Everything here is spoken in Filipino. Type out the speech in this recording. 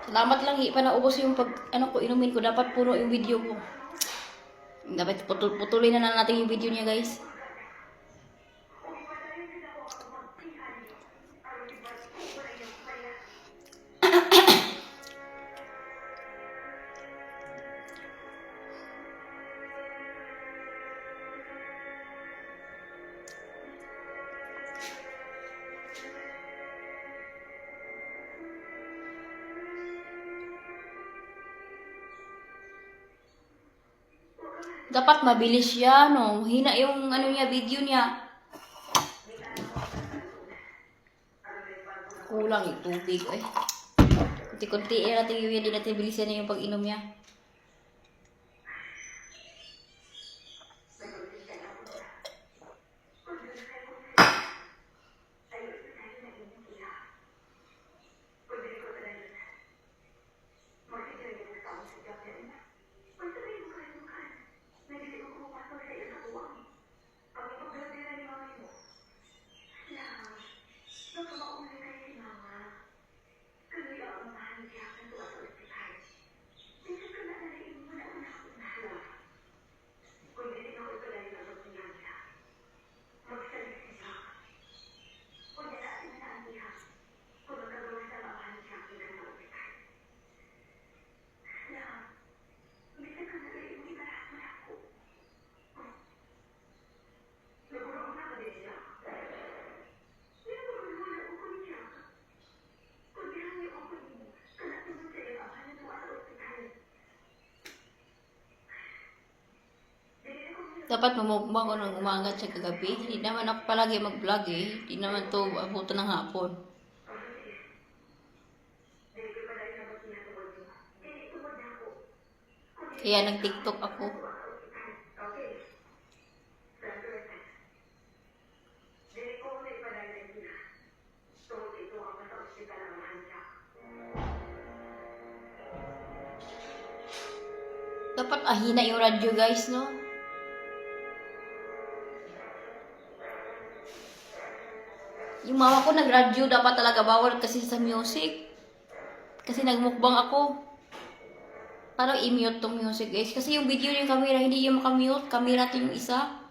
Salamat lang, pa naubos yung pag, ano ko, inumin ko. Dapat puno yung video ko. Dapat putulin na natin yung video niya, guys. Dapat mabilis siya, no? Hina yung ano niya, video niya. Kulang yung tubig, eh. Kunti-kunti natin yung hindi natin bilisan na yung pag-inom niya. Dapat mamukbang ko ng umaga at kagabi. Hindi naman ako palagi mag-vlog eh. Hindi naman to abuto ng hapon. Kaya nag-TikTok ako. Dapat ahina yung radyo, guys, no? Yung mama ko nag-radyo, dapat talaga bawal kasi sa music. Kasi nagmukbang ako. Parang i-mute tong music, guys. Kasi yung video yung camera, hindi yung makamute. Camera natin yung isa.